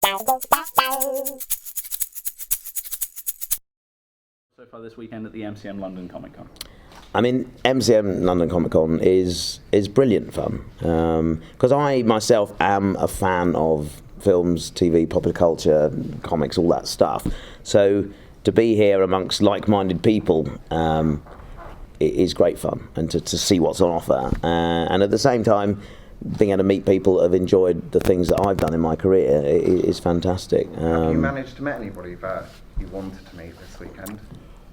So far this weekend at the MCM London Comic Con. I mean, MCM London Comic Con is brilliant fun, because I myself am a fan of films, TV, popular culture, comics, all that stuff. So to be here amongst like-minded people it is great fun, and to see what's on offer. And at the same time, being able to meet people that have enjoyed the things that I've done in my career is fantastic. Have you managed to meet anybody that you wanted to meet this weekend?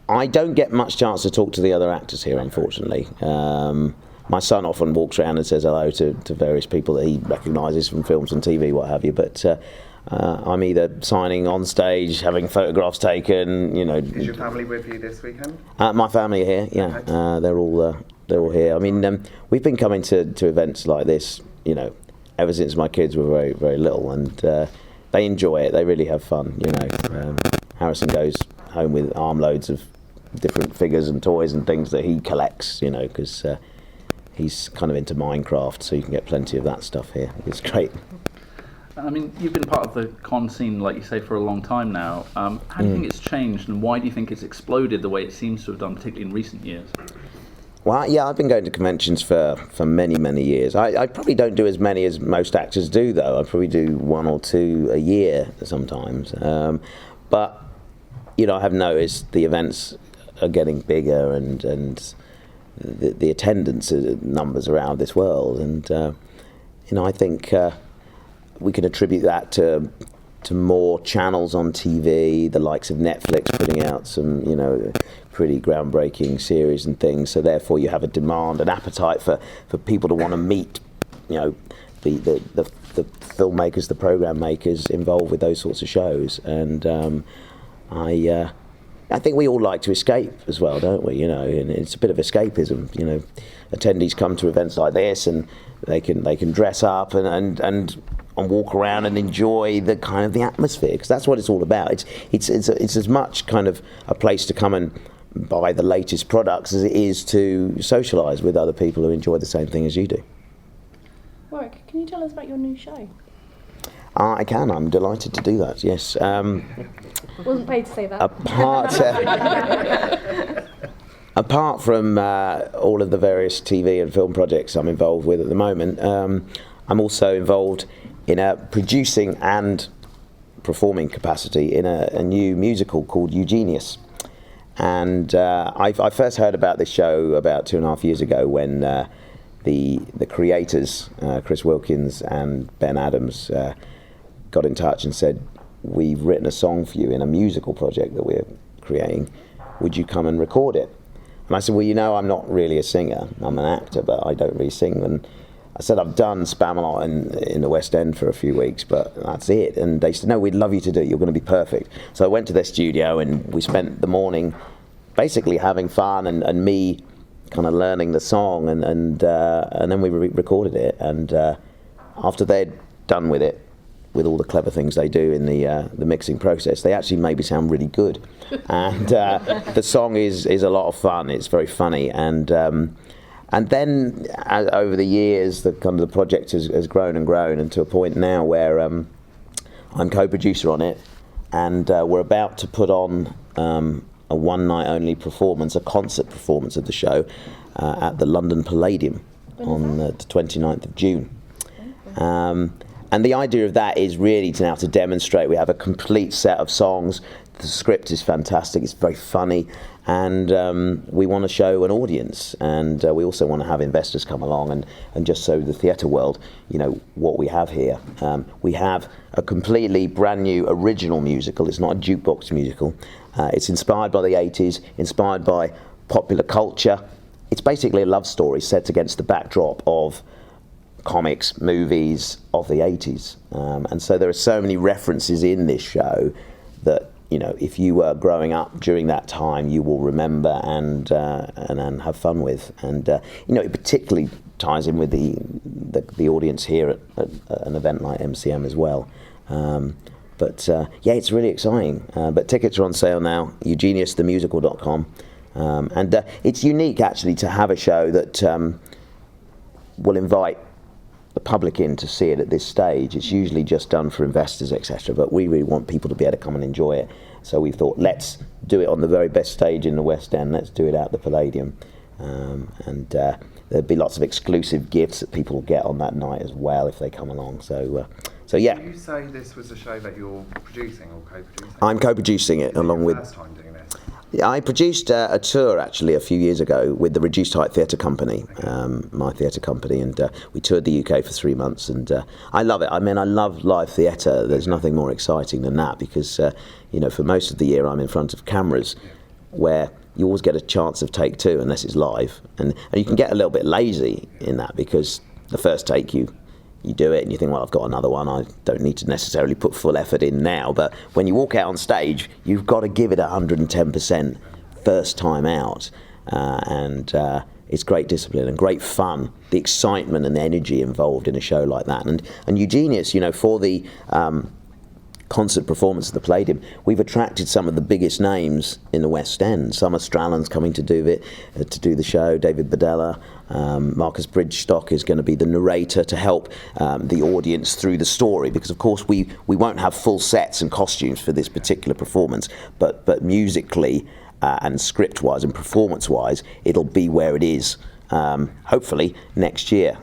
I don't get much chance to talk to the other actors here, unfortunately. My son often walks around and says hello to various people that he recognises from films and TV, what have you. But I'm either signing on stage, having photographs taken. Is your family with you this weekend? My family are here. Yeah, they're all here. I mean, we've been coming to events like this, ever since my kids were very, very little, and they enjoy it. They really have fun. Harrison goes home with armloads of different figures and toys and things that he collects, because he's kind of into Minecraft, so you can get plenty of that stuff here. It's great. I mean, you've been part of the con scene, like you say, for a long time now. How do you think it's changed, and why do you think it's exploded the way it seems to have done, particularly in recent years? Well, yeah, I've been going to conventions for many, many years. I probably don't do as many as most actors do, though. I probably do 1 or 2 a year sometimes. But, I have noticed the events are getting bigger, and the attendance numbers around this world. And, I think we can attribute that to more channels on TV, the likes of Netflix putting out some, pretty groundbreaking series and things. So therefore you have a demand, an appetite for people to want to meet, the filmmakers, the program makers involved with those sorts of shows. And I think we all like to escape as well, don't we? And it's a bit of escapism. Attendees come to events like this, and they can dress up and walk around and enjoy the kind of the atmosphere, because that's what it's all about. It's as much kind of a place to come and buy the latest products as it is to socialise with other people who enjoy the same thing as you do. Warwick, can you tell us about your new show? I can. I'm delighted to do that. Yes. Wasn't paid to say that. Apart from all of the various TV and film projects I'm involved with at the moment, I'm also involved in a producing and performing capacity in a new musical called Eugenius. And I first heard about this show about 2.5 years ago when the creators, Chris Wilkins and Ben Adams, got in touch and said, "We've written a song for you in a musical project that we're creating. Would you come and record it?" And I said, "Well, I'm not really a singer. I'm an actor, but I don't really sing." And I said, "I've done Spamalot in the West End for a few weeks, but that's it." And they said, "No, we'd love you to do it. You're going to be perfect." So I went to their studio, and we spent the morning basically having fun, and me kind of learning the song, and then we recorded it. And after they'd done with it, with all the clever things they do in the mixing process, they actually made me sound really good. And the song is a lot of fun. It's very funny, and then over the years, the project has grown and grown, and to a point now where I'm co-producer on it, and we're about to put on a one-night-only performance, a concert performance of the show at the London Palladium on the 29th of June. And the idea of that is really to demonstrate we have a complete set of songs. The script is fantastic, it's very funny, and we want to show an audience, and we also want to have investors come along and just show the theatre world, what we have here. We have a completely brand new original musical. It's not a jukebox musical. It's inspired by the 80s, inspired by popular culture. It's basically a love story set against the backdrop of comics, movies of the 80s. And so there are so many references in this show that, if you were growing up during that time, you will remember and have fun with. And, it particularly ties in with the audience here at an event like MCM as well. But it's really exciting. But tickets are on sale now, eugeniusthemusical.com. And it's unique, actually, to have a show that will invite the public in to see it at this stage. It's usually just done for investors, etc. But we really want people to be able to come and enjoy it. So we thought, let's do it on the very best stage in the West End. Let's do it at the Palladium, and there'll be lots of exclusive gifts that people will get on that night as well if they come along. So yeah. Do you say this was a show that you're producing or co-producing? I'm co-producing it along with. First time doing this. I produced a tour actually a few years ago with the Reduced Height Theatre Company, my theatre company, and we toured the UK for 3 months, and I love it. I mean, I love live theatre. There's nothing more exciting than that because, for most of the year I'm in front of cameras where you always get a chance of take two unless it's live, and you can get a little bit lazy in that because the first take you do it and you think, well, I've got another one, I don't need to necessarily put full effort in now. But when you walk out on stage, you've got to give it 110% first time out, and it's great discipline and great fun, the excitement and the energy involved in a show like that. And Eugenius, for the concert performance of the Palladium, we've attracted some of the biggest names in the West End. Some Australians coming to do the show. David Badella, Marcus Bridgestock is going to be the narrator to help the audience through the story, because of course we won't have full sets and costumes for this particular performance, but musically and script-wise and performance-wise, it'll be where it is. Hopefully next year,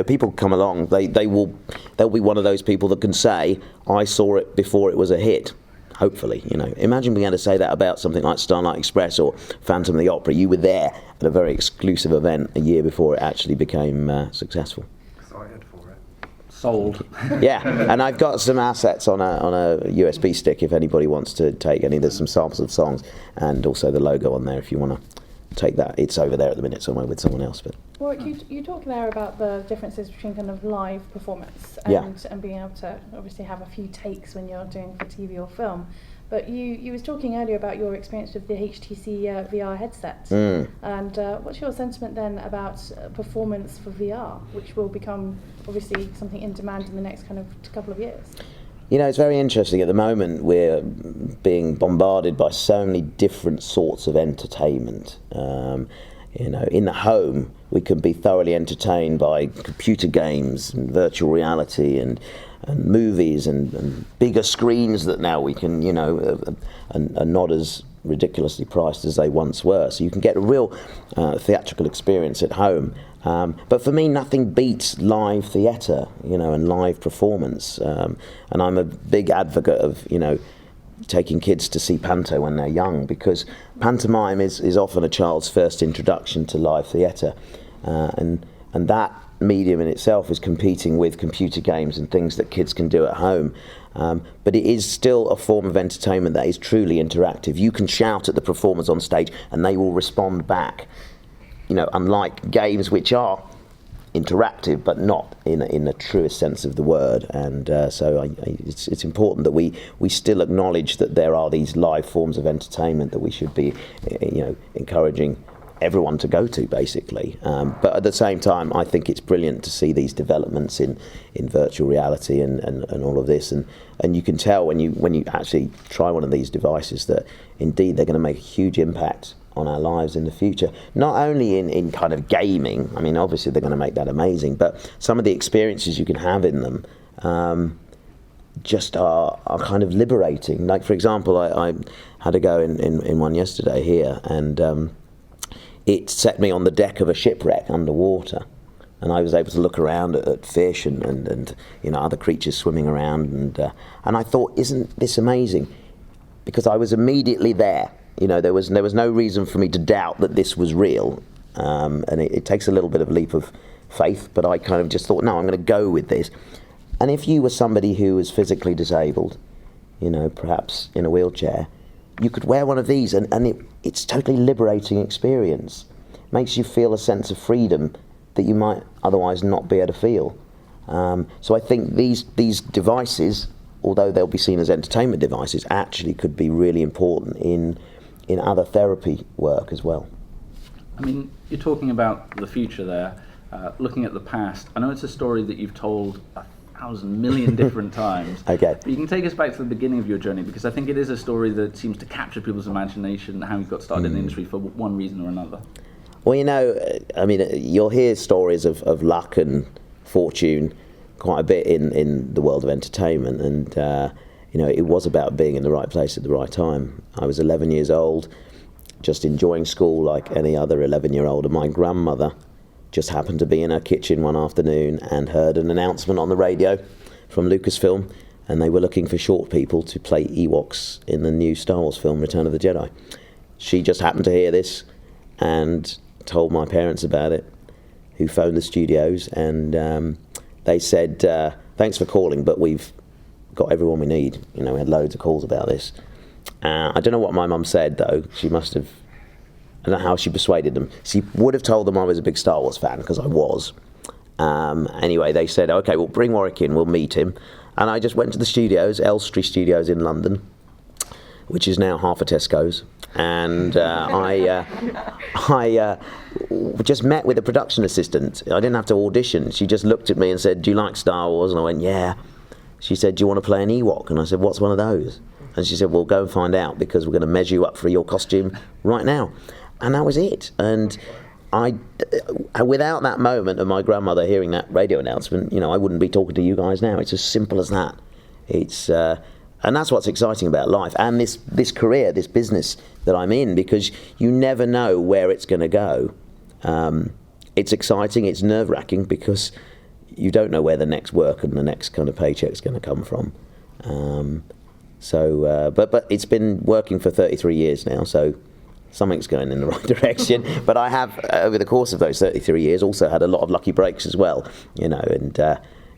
people come along. They'll be one of those people that can say, "I saw it before it was a hit." Hopefully, imagine being able to say that about something like Starlight Express or Phantom of the Opera. You were there at a very exclusive event a year before it actually became successful. Excited for it. Sold. Yeah, and I've got some assets on a USB stick if anybody wants to take any. There's some samples of songs and also the logo on there if you want to take that. It's over there at the minute somewhere with someone else. But Warwick, you talk there about the differences between kind of live performance and being able to obviously have a few takes when you're doing for TV or film. But you was talking earlier about your experience with the HTC VR headsets. And what's your sentiment then about performance for VR, which will become obviously something in demand in the next kind of couple of years? It's very interesting. At the moment, we're being bombarded by so many different sorts of entertainment. In the home, we can be thoroughly entertained by computer games and virtual reality and movies and bigger screens that now we can, are not as ridiculously priced as they once were. So you can get a real theatrical experience at home. But for me, nothing beats live theatre, and live performance. And I'm a big advocate of, taking kids to see panto when they're young, because pantomime is often a child's first introduction to live theatre. And that medium in itself is competing with computer games and things that kids can do at home. But it is still a form of entertainment that is truly interactive. You can shout at the performers on stage and they will respond back. Unlike games which are interactive but not in the truest sense of the word. And it's important that we still acknowledge that there are these live forms of entertainment that we should be encouraging everyone to go to, basically. But at the same time, I think it's brilliant to see these developments in virtual reality and all of this, and you can tell when you actually try one of these devices that indeed they're going to make a huge impact on our lives in the future. Not only in kind of gaming, I mean obviously they're going to make that amazing, but some of the experiences you can have in them just are kind of liberating. Like for example, I had a go in one yesterday here, and it set me on the deck of a shipwreck underwater, and I was able to look around at fish and other creatures swimming around, and I thought, isn't this amazing? Because I was immediately there. There was no reason for me to doubt that this was real, and it takes a little bit of a leap of faith, but I kind of just thought, no, I'm going to go with this. And if you were somebody who was physically disabled, perhaps in a wheelchair, you could wear one of these, and it's a totally liberating experience. It makes you feel a sense of freedom that you might otherwise not be able to feel. So I think these devices, although they'll be seen as entertainment devices, actually could be really important in other therapy work as well. I mean, you're talking about the future there, looking at the past. I know it's a story that you've told 1,000 million different times. Okay. But you can take us back to the beginning of your journey, because I think it is a story that seems to capture people's imagination, how you got started in the industry for one reason or another. Well, I mean, you'll hear stories of luck and fortune quite a bit in the world of entertainment, and it was about being in the right place at the right time. I was 11 years old, just enjoying school like any other 11-year-old, and my grandmother just happened to be in her kitchen one afternoon and heard an announcement on the radio from Lucasfilm, and they were looking for short people to play Ewoks in the new Star Wars film, Return of the Jedi. She just happened to hear this and told my parents about it, who phoned the studios, and they said, thanks for calling, but we've got everyone we need. We had loads of calls about this. I don't know what my mum said, though. She must have... I don't know how she persuaded them. She would have told them I was a big Star Wars fan, because I was. Anyway, they said, OK, we'll bring Warwick in, we'll meet him. And I just went to the studios, Elstree Studios in London, which is now half a Tesco's. And I just met with a production assistant. I didn't have to audition. She just looked at me and said, do you like Star Wars? And I went, yeah. She said, do you want to play an Ewok? And I said, what's one of those? And she said, well, go and find out, because we're going to measure you up for your costume right now. And that was it. And without that moment of my grandmother hearing that radio announcement, I wouldn't be talking to you guys now. It's as simple as that. It's and that's what's exciting about life and this career, this business that I'm in, because you never know where it's going to go. It's exciting. It's nerve-wracking, because you don't know where the next work and the next kind of paycheck's going to come from. But it's been working for 33 years now, so something's going in the right direction. But I have, over the course of those 33 years, also had a lot of lucky breaks as well, and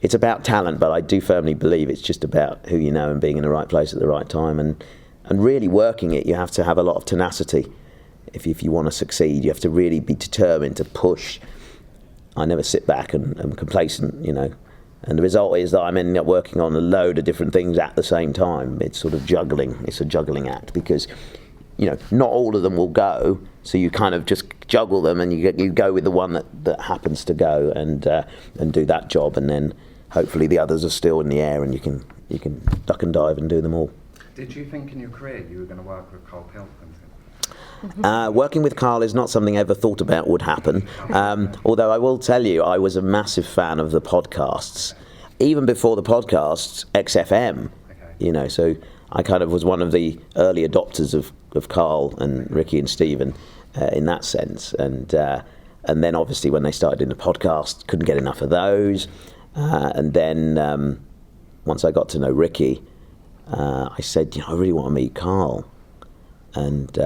it's about talent, but I do firmly believe it's just about who you know and being in the right place at the right time, and really working it. You have to have a lot of tenacity if you want to succeed. You have to really be determined to push. I never sit back and complacent, and the result is that I'm ending up working on a load of different things at the same time. It's sort of juggling. It's a juggling act, because not all of them will go, so you kind of just juggle them, and you go with the one that happens to go, and do that job, and then hopefully the others are still in the air, and you can duck and dive and do them all. Did you think in your career you were going to work with Carl Pilkington? Working with Carl is not something I ever thought about would happen. Although I will tell you, I was a massive fan of the podcasts. Even before the podcasts, XFM, Okay. So I kind of was one of the early adopters of Carl and Ricky and Stephen in that sense. And then obviously when they started doing the podcast, couldn't get enough of those. And then once I got to know Ricky, I said, I really want to meet Carl. And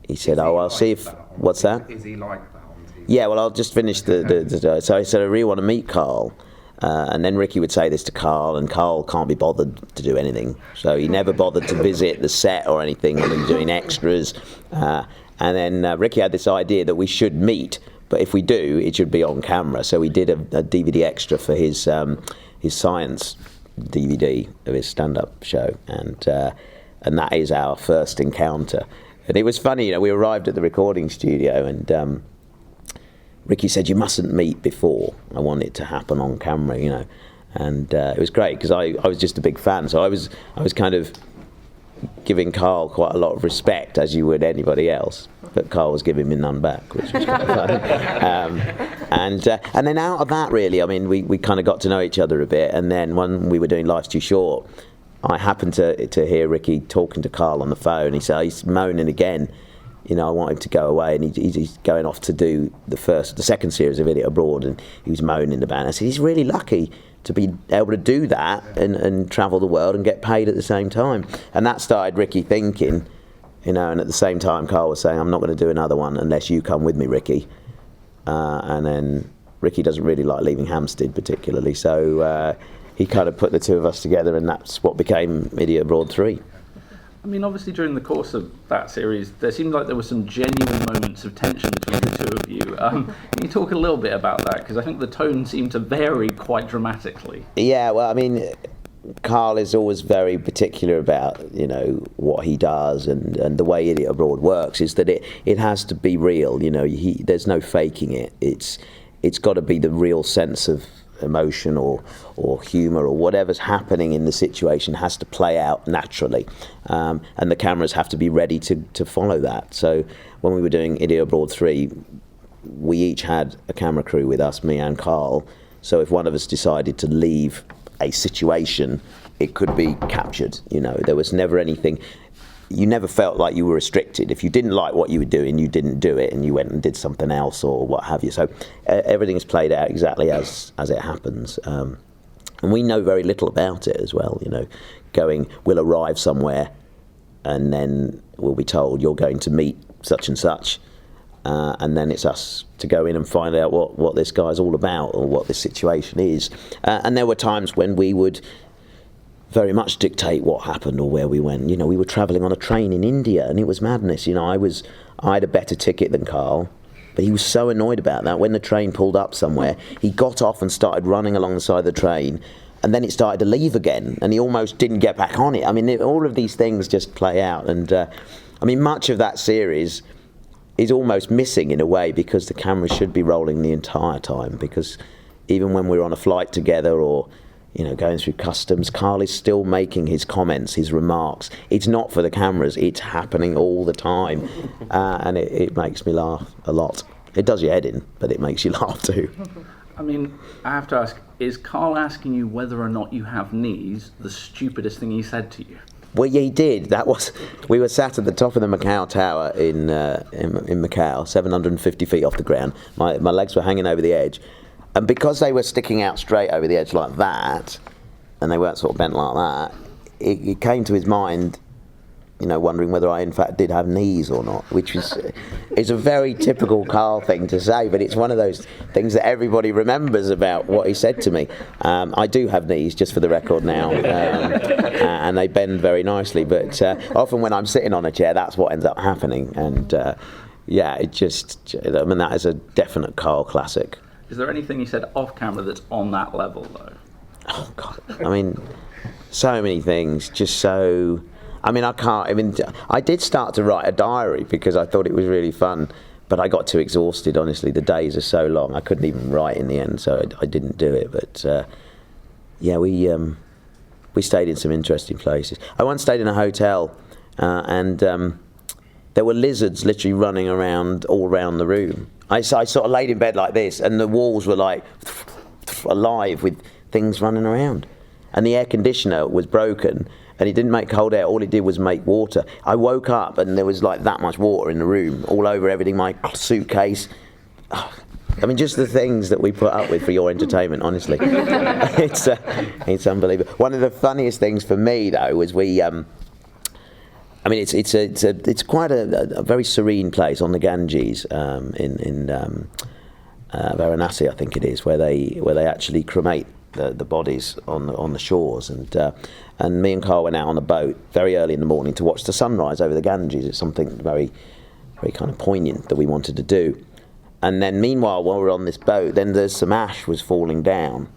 he said, I'll see if... What's that? Is he like that on TV? Yeah, well, I'll just finish the so I said, I really want to meet Carl. And then Ricky would say this to Carl, and Carl can't be bothered to do anything. So he never bothered to visit the set or anything, and doing extras. And then Ricky had this idea that we should meet, but if we do, it should be on camera. So we did a DVD extra for his science DVD of his stand-up show, and that is our first encounter. And it was funny, we arrived at the recording studio, and Ricky said, you mustn't meet before. I want it to happen on camera, And it was great, because I was just a big fan. So I was kind of giving Carl quite a lot of respect, as you would anybody else. But Carl was giving me none back, which was quite funny. And then out of that, really, we kind of got to know each other a bit. And then when we were doing Life's Too Short, I happened to hear Ricky talking to Carl on the phone. He's moaning again. I want him to go away, and he's going off to do the second series of Idiot Abroad, and he was moaning about it. I said, he's really lucky to be able to do that and travel the world and get paid at the same time. And that started Ricky thinking, and at the same time Carl was saying, I'm not going to do another one unless you come with me, Ricky. And then Ricky doesn't really like leaving Hampstead particularly, so he kind of put the two of us together, and that's what became Idiot Abroad 3. Obviously during the course of that series, there seemed like there were some genuine moments of tension between the two of you. Can you talk a little bit about that? Because I think the tone seemed to vary quite dramatically. Yeah, well, Carl is always very particular about, what he does, and the way Idiot Abroad works is that it has to be real. There's no faking it. It's got to be the real sense of emotion or humour or whatever's happening in the situation has to play out naturally, and the cameras have to be ready to follow that. So when we were doing Idiot Abroad 3, we each had a camera crew with us, me and Carl, so if one of us decided to leave a situation, it could be captured. There was never anything. You never felt like you were restricted. If you didn't like what you were doing, you didn't do it, and you went and did something else or what have you. So everything is played out exactly as it happens, and we know very little about it as well. We'll arrive somewhere, and then we'll be told you're going to meet such and such, and then it's us to go in and find out what this guy's all about or what this situation is. And there were times when we would very much dictate what happened or where we went. We were travelling on a train in India, and it was madness. I had a better ticket than Carl, but he was so annoyed about that. When the train pulled up somewhere, he got off and started running along the side of the train, and then it started to leave again, and he almost didn't get back on it. I mean, all of these things just play out, and much of that series is almost missing in a way, because the camera should be rolling the entire time, because even when we're on a flight together or going through customs, Carl is still making his comments, his remarks. It's not for the cameras, it's happening all the time. And it makes me laugh a lot. It does your head in, but it makes you laugh too. I have to ask, is Carl asking you whether or not you have knees the stupidest thing he said to you? Well, yeah, he did. We were sat at the top of the Macau Tower in Macau, 750 feet off the ground. My legs were hanging over the edge. And because they were sticking out straight over the edge like that, and they weren't sort of bent like that, it came to his mind, wondering whether I in fact did have knees or not, which is a very typical Carl thing to say, but it's one of those things that everybody remembers about what he said to me. I do have knees, just for the record now, and they bend very nicely, but often when I'm sitting on a chair, that's what ends up happening, and that is a definite Carl classic. Is there anything he said off camera that's on that level, though? Oh, God. So many things. Just so... I did start to write a diary because I thought it was really fun, but I got too exhausted, honestly. The days are so long. I couldn't even write in the end, so I didn't do it. But, we stayed in some interesting places. I once stayed in a hotel, and there were lizards literally running around all around the room. I sort of laid in bed like this, and the walls were like alive with things running around. And the air conditioner was broken, and it didn't make cold air. All it did was make water. I woke up, and there was like that much water in the room, all over everything, my suitcase. Just the things that we put up with for your entertainment, honestly. It's unbelievable. One of the funniest things for me, though, was we... it's quite a very serene place on the Ganges in Varanasi, I think it is, where they actually cremate the bodies on the shores, and me and Carl went out on a boat very early in the morning to watch the sunrise over the Ganges. It's something very, very kind of poignant that we wanted to do. And then meanwhile, while we're on this boat, then there's some ash was falling down,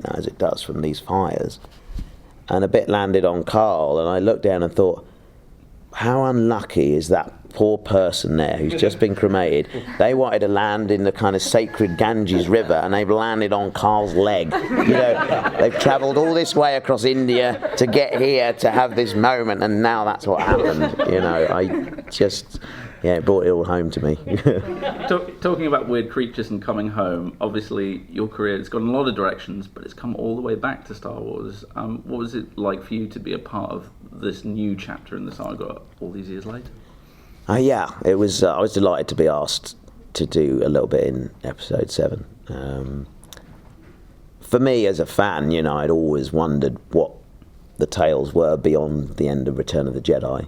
as it does from these fires, and a bit landed on Carl, and I looked down and thought, how unlucky is that poor person there who's just been cremated? They wanted to land in the kind of sacred Ganges River, and they've landed on Carl's leg. They've travelled all this way across India to get here to have this moment, and now that's what happened. It brought it all home to me. Talking about weird creatures and coming home, obviously your career has gone in a lot of directions, but it's come all the way back to Star Wars. What was it like for you to be a part of this new chapter in the saga all these years later? It was. I was delighted to be asked to do a little bit in Episode 7. For me, as a fan, I'd always wondered what the tales were beyond the end of Return of the Jedi.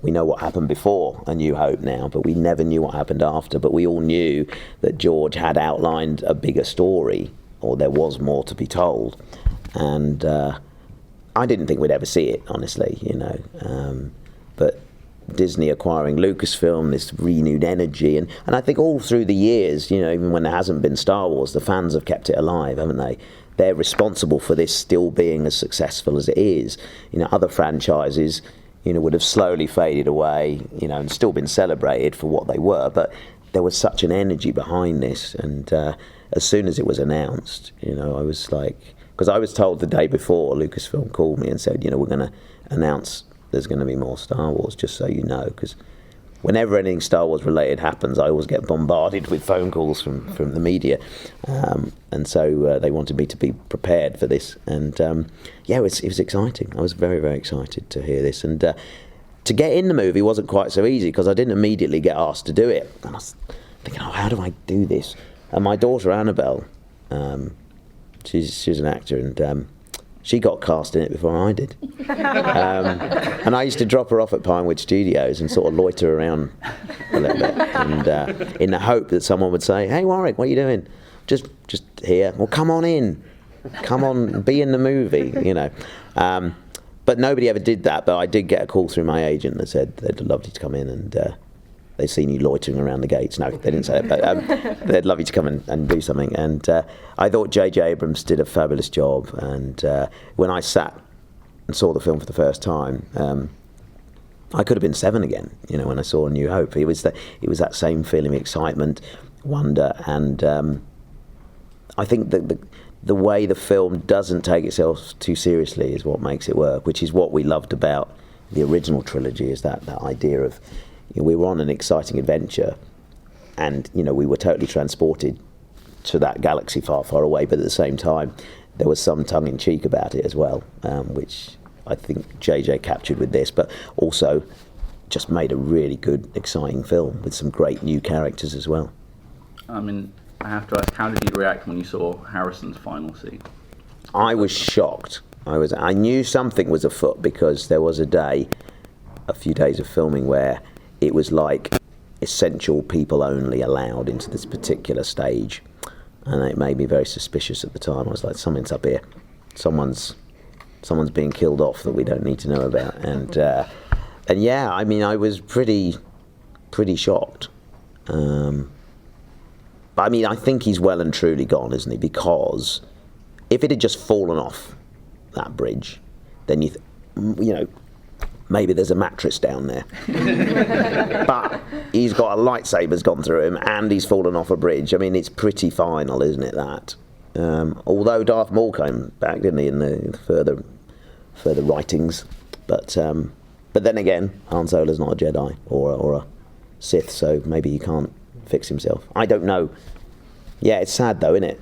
We know what happened before A New Hope now, but we never knew what happened after. But we all knew that George had outlined a bigger story, or there was more to be told. And I didn't think we'd ever see it, honestly, but Disney acquiring Lucasfilm, this renewed energy, and I think all through the years, even when there hasn't been Star Wars, the fans have kept it alive, haven't they? They're responsible for this still being as successful as it is. Other franchises, would have slowly faded away, and still been celebrated for what they were, but there was such an energy behind this, and as soon as it was announced, I was like, because I was told the day before, Lucasfilm called me and said, we're going to announce there's going to be more Star Wars, just so you know, because whenever anything Star Wars related happens, I always get bombarded with phone calls from the media, and so they wanted me to be prepared for this. And it was exciting. I was very, very excited to hear this, and to get in the movie wasn't quite so easy because I didn't immediately get asked to do it. And I was thinking, how do I do this? And my daughter Annabelle, she's an actor, and she got cast in it before I did. And I used to drop her off at Pinewood Studios and sort of loiter around a little bit, and in the hope that someone would say, "Hey Warwick, what are you doing?" Just here. Well, come on in. Come on, be in the movie, But nobody ever did that. But I did get a call through my agent that said they'd love you to come in, and they've seen you loitering around the gates. No, they didn't say that, but they'd love you to come and do something. And I thought J.J. Abrams did a fabulous job. And when I sat and saw the film for the first time, I could have been 7 again. When I saw A New Hope, it was that same feeling of excitement, wonder, and I think that the way the film doesn't take itself too seriously is what makes it work, which is what we loved about the original trilogy, is that idea of we were on an exciting adventure, and we were totally transported to that galaxy far, far away, but at the same time there was some tongue-in-cheek about it as well, which I think JJ captured with this, but also just made a really good, exciting film with some great new characters as well. I have to ask, how did you react when you saw Harrison's final scene? I was shocked. I knew something was afoot because there was a few days of filming where it was like essential people only allowed into this particular stage, and it made me very suspicious at the time. I was like, something's up here. Someone's being killed off that we don't need to know about. And yeah, I was pretty shocked. But I think he's well and truly gone, isn't he? Because if it had just fallen off that bridge, then maybe there's a mattress down there. But he's got a lightsaber's gone through him, and he's fallen off a bridge. It's pretty final, isn't it? That although Darth Maul came back, didn't he, in the further writings? But then again, Han Solo's not a Jedi or a Sith, so maybe he can't fix himself. I don't know. Yeah, it's sad though, isn't it?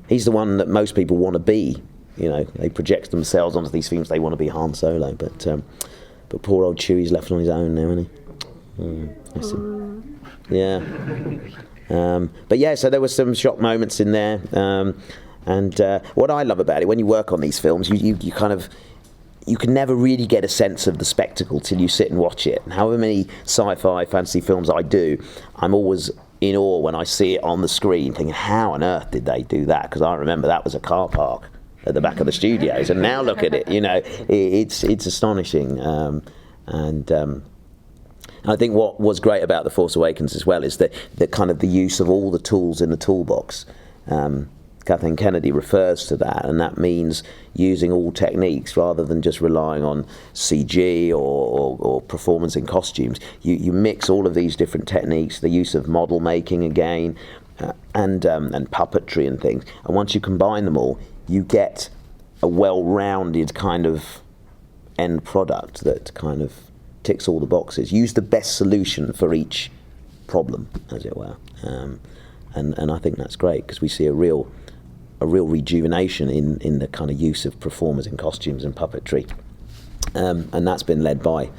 He's the one that most people want to be. They project themselves onto these films. They want to be Han Solo, but poor old Chewie's left on his own now, isn't he? Yeah. But yeah, so there were some shock moments in there, and what I love about it, when you work on these films, you kind of, you can never really get a sense of the spectacle till you sit and watch it. And however many sci-fi fantasy films I do, I'm always in awe when I see it on the screen, thinking, how on earth did they do that? Because I remember that was a car park at the back of the studios, and now look at it. It's astonishing. And I think what was great about The Force Awakens as well is that kind of the use of all the tools in the toolbox. Kathleen Kennedy refers to that, and that means using all techniques rather than just relying on CG or performance in costumes. You mix all of these different techniques, the use of model making again, and puppetry and things. And once you combine them all, you get a well-rounded kind of end product that kind of ticks all the boxes. Use the best solution for each problem, as it were. And I think that's great because we see a real rejuvenation in the kind of use of performers in costumes and puppetry, and that's been led by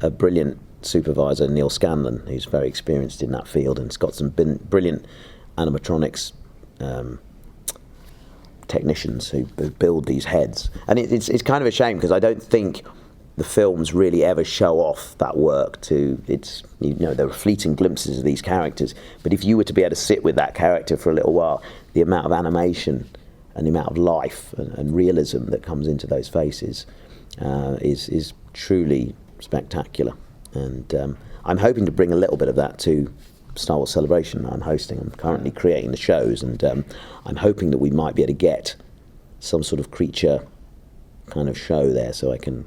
a brilliant supervisor, Neil Scanlon, who's very experienced in that field and has got some brilliant animatronics technicians who build these heads. And it's kind of a shame because I don't think the films really ever show off that work there are fleeting glimpses of these characters, but if you were to be able to sit with that character for a little while, the amount of animation and the amount of life and realism that comes into those faces is truly spectacular. And I'm hoping to bring a little bit of that to Star Wars Celebration that I'm hosting. I'm currently creating the shows, and I'm hoping that we might be able to get some sort of creature kind of show there, so I can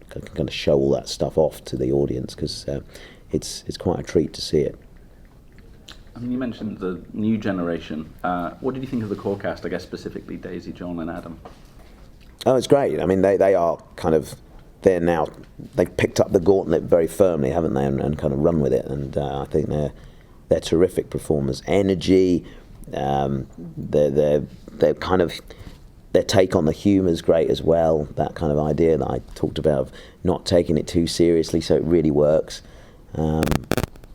kind of show all that stuff off to the audience, because it's quite a treat to see it. mean, you mentioned the new generation. What did you think of the core cast, I guess specifically Daisy, John and Adam? Oh, it's great. I mean, they are kind of, they've picked up the gauntlet very firmly, haven't they, and kind of run with it. And I think they're terrific performers. Energy, they're kind of, their take on the humour is great as well. That kind of idea that I talked about of not taking it too seriously, so it really works.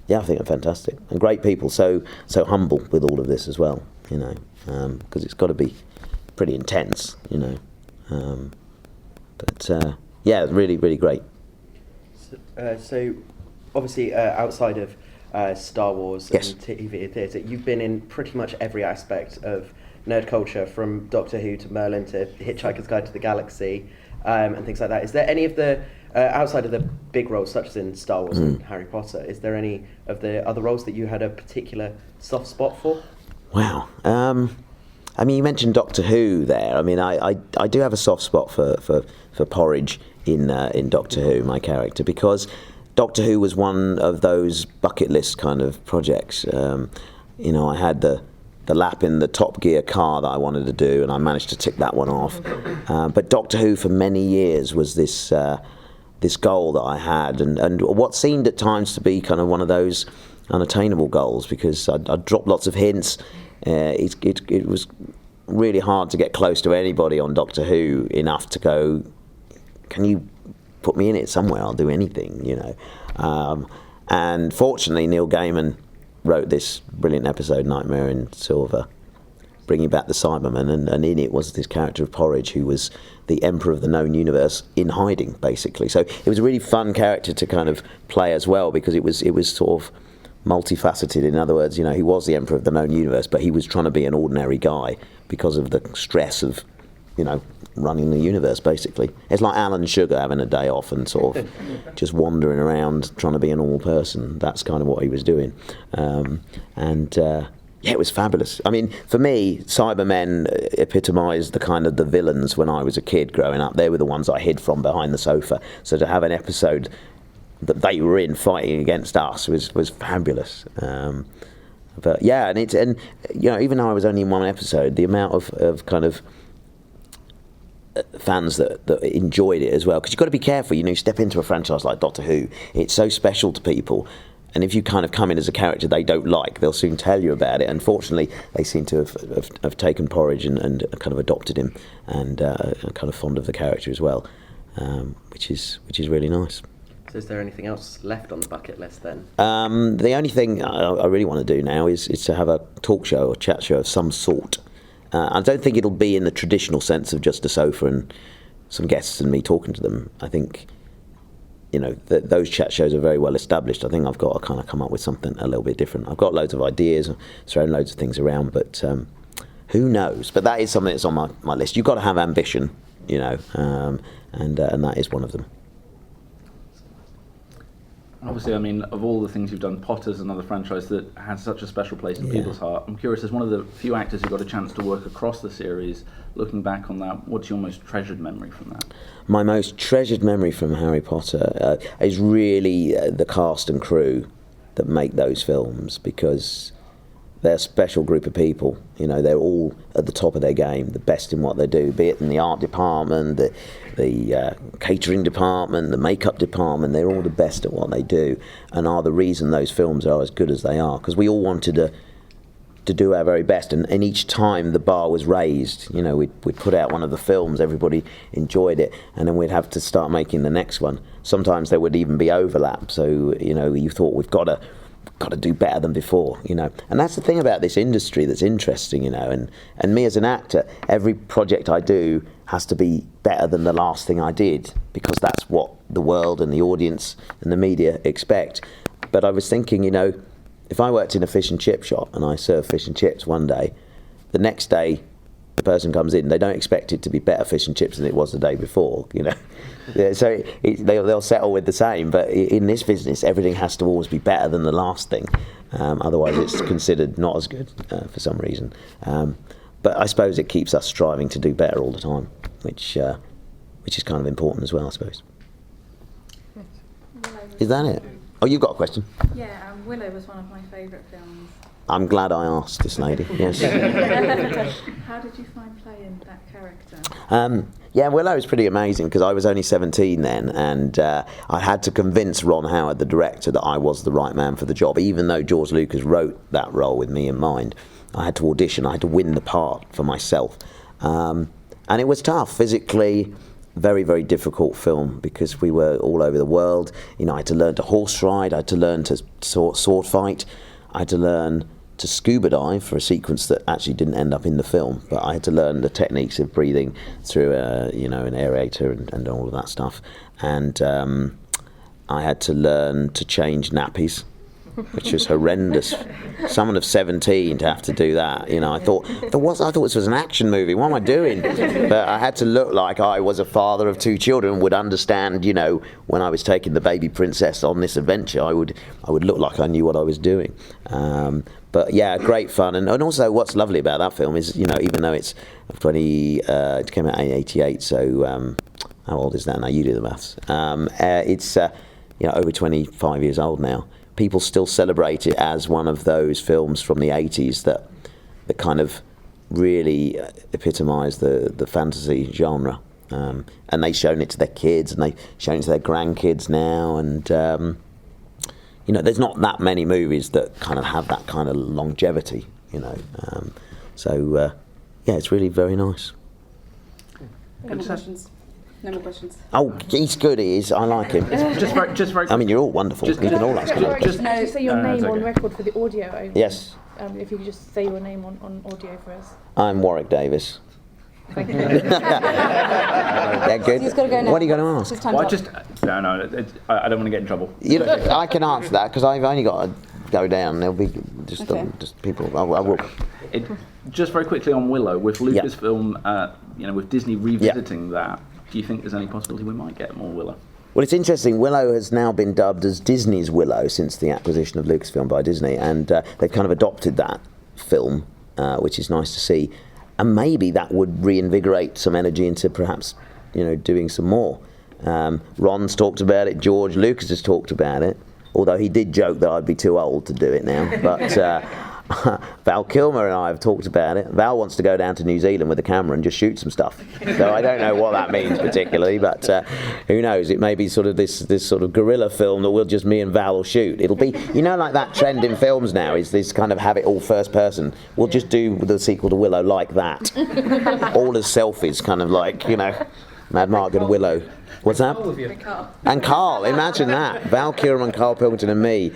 Yeah, I think they're fantastic and great people. So humble with all of this as well, you know, because it's got to be pretty intense, you know. Yeah, really, really great. So obviously, outside of Star Wars Yes. and TV and theatre, you've been in pretty much every aspect of nerd culture, from Doctor Who to Merlin to Hitchhiker's Guide to the Galaxy, and things like that. Is there any of the outside of the big roles, such as in Star Wars and Harry Potter, is there any of the other roles that you had a particular soft spot for? Wow. I mean, you mentioned Doctor Who there. I mean, I do have a soft spot for Porridge in Doctor Who, my character, because Doctor Who was one of those bucket list kind of projects. You know, I had the lap in the Top Gear car that I wanted to do, and I managed to tick that one off. But Doctor Who for many years was this goal that I had, and what seemed at times to be kind of one of those unattainable goals, because I'd dropped lots of hints. It was really hard to get close to anybody on Doctor Who enough to go, can you put me in it somewhere? I'll do anything, you know. And fortunately, Neil Gaiman wrote this brilliant episode, Nightmare in Silver, bringing back the Cybermen, and in it was this character of Porridge, who was the Emperor of the known universe in hiding, basically. So it was a really fun character to kind of play as well, because it was sort of multifaceted. In other words, you know, he was the Emperor of the known universe, but he was trying to be an ordinary guy because of the stress of, you know, running the universe, basically. It's like Alan Sugar having a day off and sort of just wandering around trying to be a normal person. That's kind of what he was doing. Yeah, it was fabulous. I mean, for me, Cybermen epitomised the kind of the villains when I was a kid growing up. They were the ones I hid from behind the sofa. So to have an episode that they were in fighting against us was fabulous. But yeah, and you know, even though I was only in one episode, the amount of kind of fans that enjoyed it as well, because you've got to be careful, you know, you step into a franchise like Doctor Who, it's so special to people, and if you kind of come in as a character they don't like, they'll soon tell you about it. Unfortunately, they seem to have taken Porridge and kind of adopted him, and are kind of fond of the character as well, which is really nice. So is there anything else left on the bucket list then? The only thing I really want to do now is to have a talk show or chat show of some sort. I don't think it'll be in the traditional sense of just a sofa and some guests and me talking to them. I think, you know, those chat shows are very well established. I think I've got to kind of come up with something a little bit different. I've got loads of ideas, throwing loads of things around, but who knows? But that is something that's on my list. You've got to have ambition, you know, and that is one of them. Obviously, I mean, of all the things you've done, Potter's another franchise that has such a special place in people's heart. I'm curious, as one of the few actors who got a chance to work across the series, looking back on that, what's your most treasured memory from that? My most treasured memory from Harry Potter is really the cast and crew that make those films, because they're a special group of people. You know, they're all at the top of their game, the best in what they do, be it in the art department, the catering department, the makeup department. They're all the best at what they do, and are the reason those films are as good as they are, because we all wanted to do our very best, and each time the bar was raised. You know, we'd put out one of the films, everybody enjoyed it, and then we'd have to start making the next one. Sometimes there would even be overlap, so, you know, you thought we've got to do better than before, you know. And that's the thing about this industry that's interesting, you know, and me as an actor, every project I do has to be better than the last thing I did, because that's what the world and the audience and the media expect. But I was thinking, you know, if I worked in a fish and chip shop and I serve fish and chips one day, the next day the person comes in, they don't expect it to be better fish and chips than it was the day before, you know. Yeah, so they'll settle with the same, but in this business everything has to always be better than the last thing, otherwise it's considered not as good for some reason. But I suppose it keeps us striving to do better all the time, which is kind of important as well, I suppose. Is that it? Oh, you've got a question? Yeah, Willow was one of my favourite films I'm glad I asked this lady. Yes. How did you find playing that character? Yeah, Willow was pretty amazing because I was only 17 then, and I had to convince Ron Howard, the director, that I was the right man for the job. Even though George Lucas wrote that role with me in mind, I had to audition. I had to win the part for myself, and it was tough physically. Very, very difficult film because we were all over the world. You know, I had to learn to horse ride. I had to learn to sword fight. I had to learn to scuba dive for a sequence that actually didn't end up in the film, but I had to learn the techniques of breathing through an aerator and all of that stuff. And I had to learn to change nappies, which was horrendous. Someone of 17 to have to do that, you know. I thought this was an action movie. What am I doing? But I had to look like I was a father of 2 children, would understand, you know, when I was taking the baby princess on this adventure, I would look like I knew what I was doing. But yeah, great fun, and also what's lovely about that film is, you know, even though it's it came out in '88, so how old is that now? You do the maths. It's over 25 years old now. People still celebrate it as one of those films from the '80s that kind of really epitomise the fantasy genre, and they've shown it to their kids, and they've shown it to their grandkids now, and you know, there's not that many movies that kind of have that kind of longevity, you know. Yeah, it's really very nice. No more questions. No more questions. Oh, he's good, he is. I like him. Just very. I mean, you're all wonderful. You can all ask him. Just say your name on record for the audio. Yes. If you could just say your name on audio for us. I'm Warwick Davis. Thank you. Yeah, good. He's gotta go now. What are you going to ask? His time's up. I don't want to get in trouble. You know, I can answer that because I've only got to go down. There'll be just people. I will. Just very quickly on Willow, with Lucasfilm, with Disney revisiting that, do you think there's any possibility we might get more Willow? Well, it's interesting. Willow has now been dubbed as Disney's Willow since the acquisition of Lucasfilm by Disney, and they've kind of adopted that film, which is nice to see. And maybe that would reinvigorate some energy into perhaps, doing some more. Ron's talked about it. George Lucas has talked about it. Although he did joke that I'd be too old to do it now. But Val Kilmer and I have talked about it. Val wants to go down to New Zealand with a camera and just shoot some stuff. So I don't know what that means particularly, but who knows? It may be sort of this sort of guerrilla film that me and Val will shoot. It'll be, like that trend in films now is this kind of have it all first person. We'll just do the sequel to Willow like that. All as selfies, kind of like, Mad Mark and Willow. What's that? And Carl, imagine that. Val Kilmer and Carl Pilkington and me.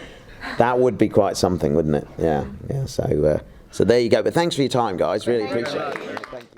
That would be quite something, wouldn't it? Yeah. So there you go. But thanks for your time, guys. Really appreciate it. Thank you.